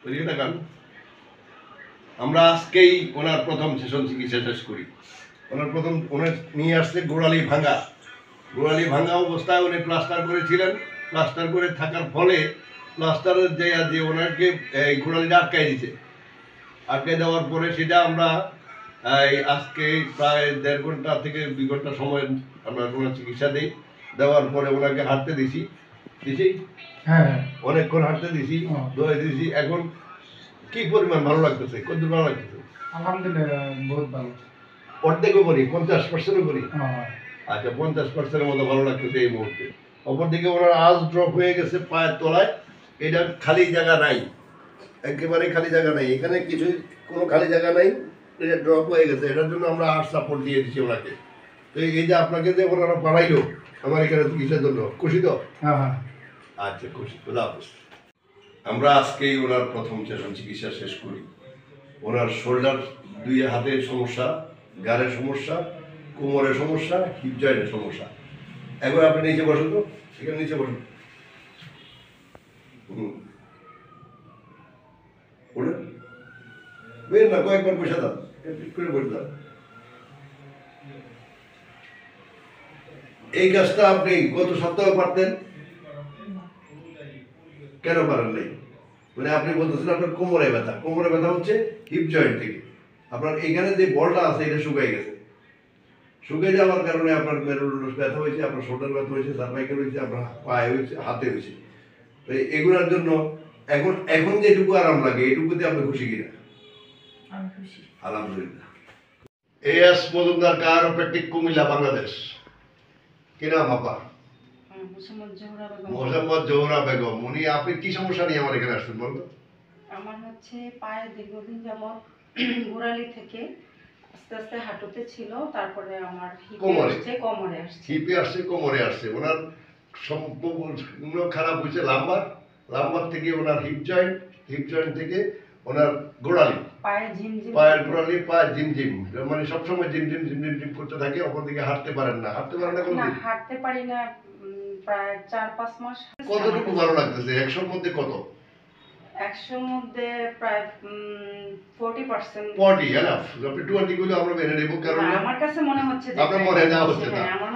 ওইদিকে তাকান। আমরা আজকেই ওনার প্রথম সেশন চিকিৎসা শেষ করি। ওনার নিয়ে আসছে গোড়ালি ভাঙা অবস্থায় উনি প্লাস্টার করেছিলেন। প্লাস্টার করে থাকার ফলে প্লাস্টারের যে ওনাকে এই গোড়ালিটা আটকাই দিছে। আটকে দেওয়ার পরে সেটা আমরা আজকে প্রায় 1.5 ঘন্টা থেকে 2 ঘন্টা সময় আমরা ওনার চিকিৎসা দিই। দেওয়ার পরে ওনাকে হাঁটতে দিছি। হ্যাঁ, অনেকক্ষণ হাঁটতে দিছি, দৌড়ে দিছি। এখন কি পরিমাণ ভালো লাগতেছে? কতদূর ভালো লাগতেছে? আলহামদুলিল্লাহ, বহুত ভালো। অর্ধেকও করি, 50%ও করি। আচ্ছা, 50%-এর মতো ভালো লাগতেছে এই মুহূর্তে। অপরদিকে ওনার আজ ড্রপ হয়ে গেছে পায়ের তলায়। এটা খালি জায়গা নাই, একেবারে খালি জায়গা নাই। এখানে কোনো খালি জায়গা নাই, এটা ড্রপ হয়ে গেছে। এটার জন্য আমরা আর্ট সাপোর্ট দিয়ে দিচ্ছি ওনাকে। তো এই যে আপনাকে যে ওনারা বাড়াইলো আমার এখানে চিকিৎসার জন্য, খুশি তো? হ্যাঁ। আচ্ছা, খুশি। খোদা হাফেজ। আমরা আজকেই ওনার প্রথম সেশন চিকিৎসা শেষ করি। ওনার শোল্ডার, 2 হাতের সমস্যা, গাড়ের সমস্যা, কোমরের সমস্যা, হিপ জয়েন্টের সমস্যা। একবার আপনি নিচে বসুন তো, সেখানে নিচে বসুন। বের না, কয়েকবার বসে দাও, করে বসে দাও। এই কাজটা আপনি গত সপ্তাহে পারতেন, কেন পারেন নাই? মানে আপনি বলতেছেন আপনার কোমরে ব্যথা হচ্ছে হিপ জয়েন্ট থেকে। আপনার এখানে যে বলটা আছে এটা শুকাই গেছে। শুকিয়ে যাওয়ার কারণে আপনার মেরুদণ্ড ব্যথা হয়েছে, আপনার শোল্ডার ব্যথা হয়েছে, সার্ভাইকেল হয়েছে, আপনার পায়ে হয়েছে, হাতে হয়েছে। তো এগুলোর জন্য এখন যেটুকু আরাম লাগে এটুকুতে আপনি খুশি কিনা? আলহামদুলিল্লাহ। এস মজুমদার, কায়োপ্র্যাকটিক, কুমিল্লা, বাংলাদেশ। কি নাম আপনার? মোসাম্মদ জোহরা বেগম। উনি আপনি কি সমস্যা নিয়ে আমার এখানে আসছেন বলতো? আমার হচ্ছে পায়ে দীর্ঘদিন যাবত গোড়ালি থেকে আস্তে আস্তে হাঁটুতে ছিল, তারপরে আমার হিপে আসছে, কোমরে আসছে। ওনার সম্পূর্ণ খারাপ হয়েছে লাম্বার থেকে ওনার হিপ জয়েন্ট থেকে ওনার গোড়ালি, পায়ের গোড়ালি, পায়ে ঝিমঝিম, মানে সবসময় ঝিমঝিম করতে থাকে। অপরদিকে হাঁটতে পারেন না কোনদিন? হাঁটতে পারি না প্রায় 4-5 মাস। কতটুকু ভালো লাগতেছে? 100-র মধ্যে কত? 100-র মধ্যে প্রায় 40%। 40 এনাফ। আপনি 20 গুলো আমরা মেনে নেব, কারণ আমার কাছে মনে হচ্ছে যে আপনার মনে না হচ্ছে না। আমার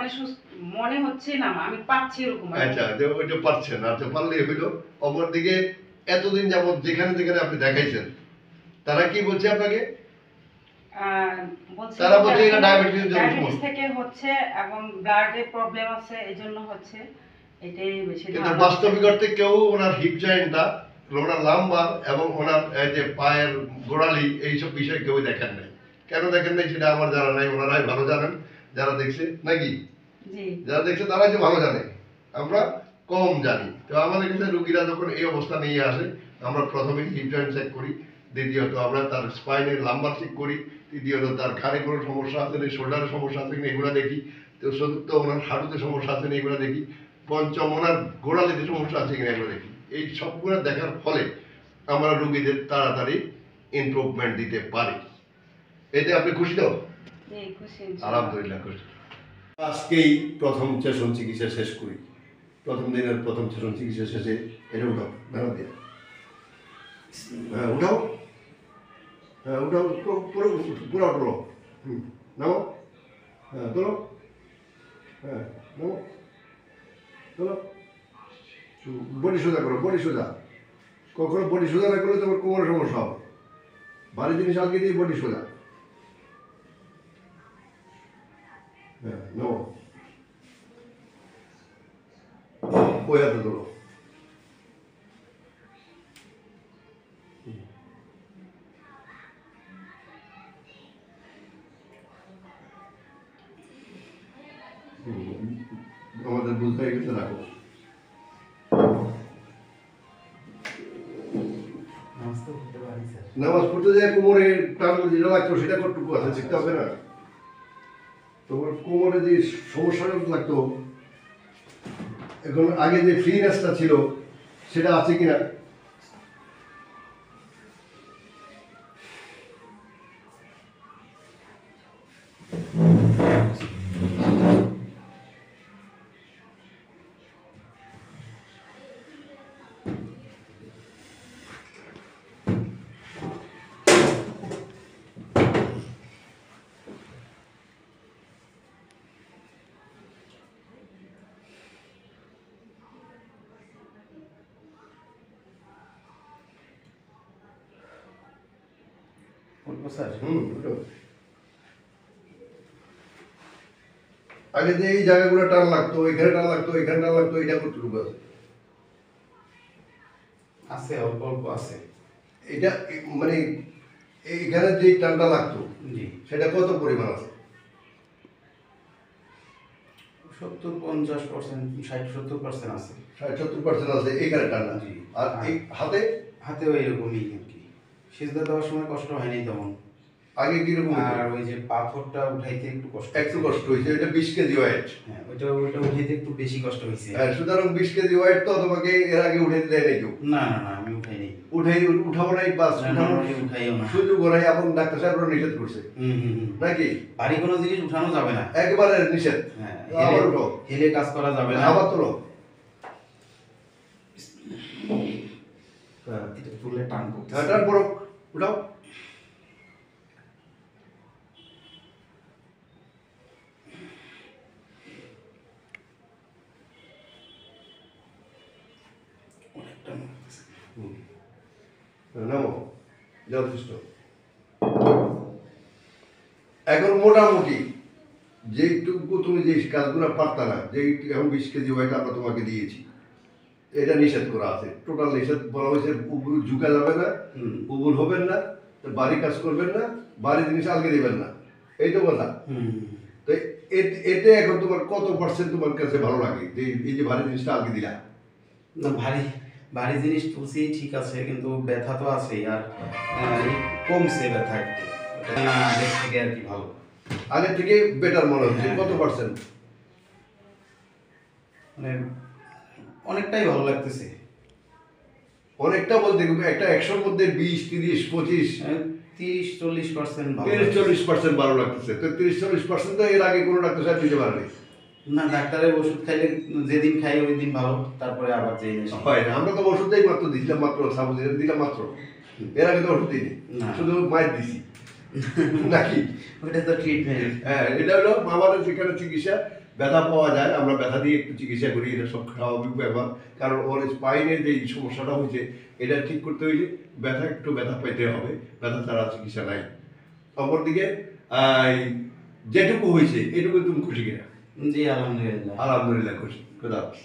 মনে হচ্ছে না, আমি পাচ্ছি এরকম। আচ্ছা, ওইটা পাচ্ছেন। আচ্ছা, পারলেই হইলো। অপরদিকে এতদিন যাবত যেখানে আপনি দেখাইছেন তারা কি বলছে আপনাকে? তারা বলছে এটা ডায়াবেটিস থেকে হচ্ছে এবং ব্লাডে প্রবলেম আছে, এইজন্য হচ্ছে। এটাই বেশি। কিন্তু বাস্তবিক অর্থে কেউ ওনার হিপ জয়েন্টটা, ওনার লাম্বার এবং ওনার যে পায়ের গোড়ালি এইসব বিষয় কেউ দেখেন নাই। কেন দেখেন নাই সেটা আমার জানা নাই, ওনারাই ভালো জানেন। যারা দেখছে নাকি, যারা দেখছে তারাই তো ভালো জানে, আমরা কম জানি। তো আমাদের কাছে রুগীরা যখন এই অবস্থা নিয়ে আসে, আমরা প্রথমে হিপ জয়েন্ট চেক করি, দ্বিতীয়ত আমরা তার স্পাইনের লাম্বার চেক করি, তৃতীয়ত তার ঘাড়ে কোনো সমস্যা আছে না, শোল্ডারে সমস্যা আছে কিনা এগুলো দেখি, তো চতুর্থ ওনার হাঁটুতে সমস্যা আছে না এগুলো দেখি, পঞ্চম ওনার গোড়ালিতে সমস্যা আছে কিনা এগুলো দেখি। এই সবগুলো দেখার ফলে আমরা রুগীদের তাড়াতাড়ি ইমপ্রুভমেন্ট দিতে পারি। এতে আপনি খুশি তো? আলহামদুলিল্লাহ, খুশি। আজকেই প্রথম সেশন চিকিৎসা শেষ করি। প্রথম দিনের প্রথম সেশন চিকিৎসা শেষে এটা উঠাও, বেড়া দিয়ে। হ্যাঁ, উঠাও। হ্যাঁ, উঠাও, পুরো তোলো। নামো। হ্যাঁ, তোলো। হ্যাঁ, নামো, তোলো। বডি সোজা করো, বডি সোজা। কখনো বডি সোজা না করলে তোমার কোমরের সমস্যা হবে। ভারী জিনিস আগে দিয়ে বডি সোজা। হ্যাঁ, নামো। ওই হাতে তোলো। আমাদের বুঝতে গেছে, রাখো। নামাজ পড়তে যায় কোমরে টান যেটা লাগতো সেটা কতটুকু আছে দেখতে হবে না? তোমার কোমরে যে সমস্যাটা লাগতো, এখন আগে যে ফ্রিনেসটা ছিল সেটা আছে কিনা? উঠবো স্যার? ওঠো। আগে যে এই জায়গাগুলো টান লাগতো, এখানে টান লাগতো, এখানে টান লাগতো, এটা কতটুকু আছে? আছে, অল্প অল্প আছে। এটা মানে এইখানে যে টানটা লাগতো জি, সেটা কত পরিমাণ আছে? 70-50%, 60-70% আছে। 60-70% আছে এইখানে টানটা। জি। আর এই হাতে হাতেও এরকমই আর কি। সিজদা দেওয়ার সময় কষ্ট হয়নি তেমন। আগে কিরকম হতো? আর ওই যে পাথরটা উঠাইতে একটু কষ্ট একটু কষ্ট হয়েছে, এটা 20 কেজি ওয়েট। হ্যাঁ, ওইটা উঠাইতে একটু বেশি কষ্ট হয়েছে। হ্যাঁ, সুতরাং 20 কেজি ওয়েট তো তোমাকে এর আগে উঠে দেয় নাই কেউ। না না না, আমি উঠাইনি। উঠাবো নাই, বাস না, উঠানো না, আমি উঠাইও না। সুযোগ নাই, এবং ডাক্তার সাহেবরা নিষেধ করছে নাকি? ভারী কোনো জিনিস উঠানো যাবে না। একেবারে নিষেধ। হ্যাঁ, আবার উঠো, হেলে কাজ করা যাবে না। আবার তোলো। হ্যাঁ, এটা তুলে টান করতে টান করো, উঠাও। অনেকটা নড়তেছে। নামো, যথেষ্ট। এখন মোটামুটি যেটুকু তুমি যে কাজগুলো পারতা না, যে এখন 20 কেজি ওয়েট আমরা তোমাকে দিয়েছি, এটা নিষেধ করা আছে, টোটাল নিষেধ বলা হয়েছে। উবুল ঝুঁকা যাবে না, উবুল হবেন না, বাড়ি কাজ করবেন না, বাড়ি জিনিস আলগে দিবেন না, এই তো কথা। তো এতে এখন তোমার কত পার্সেন্ট তোমার কাছে ভালো লাগে যে এই যে ভারী জিনিসটা আলগে দিলা? না, ভারী ভারী জিনিস তুলছি ঠিক আছে, কিন্তু ব্যথা তো আছেই। আর এই কমছে ব্যথা একটু। ওটা আগের থেকে আর কি ভালো। আগের থেকে বেটার মনে হচ্ছে। হ্যাঁ। কত পার্সেন্ট? মানে অনেকটাই ভালো লাগতেছে। অনেকটা বলতে একটা 100-র মধ্যে 20, 30, 25, 30-40% ভালো 30-40% ভালো লাগতেছে। তো 30-40% তো এর আগে কোনো ডাক্তার সাহেব দিতে পারেনি। না, ডাক্তারের ওষুধ খাইলে যেদিন খাই ওই দিন ভালো, তারপরে আবার যেই নেশা। হয় না, আমরা তো ওষুধটাই মাত্র দিছিলাম, মাত্র সাবুদিন দিলাম মাত্র, এর আগে তো ওষুধ দিইনি, না। শুধু মায়ের দিছি নাকি? ওইটা তো ট্রিটমেন্ট। হ্যাঁ, এটা হলো আমাদের যেখানে চিকিৎসা, ব্যথা পাওয়া যায়, আমরা ব্যথা দিয়ে একটু চিকিৎসা করি, এটা সব স্বাভাবিক ব্যাপার। কারণ ওর স্পাইনের যে সমস্যাটা হয়েছে, এটা ঠিক করতে হইলে একটু ব্যথা পেতে হবে, ব্যথা ছাড়া চিকিৎসা নাই। অপরদিকে যেটুকু হয়েছে এটুকু তুমি খুশি কিনা? জি, আলহামদুলিল্লাহ। আলহামদুলিল্লাহ খুশি। খোদা হাফেজ।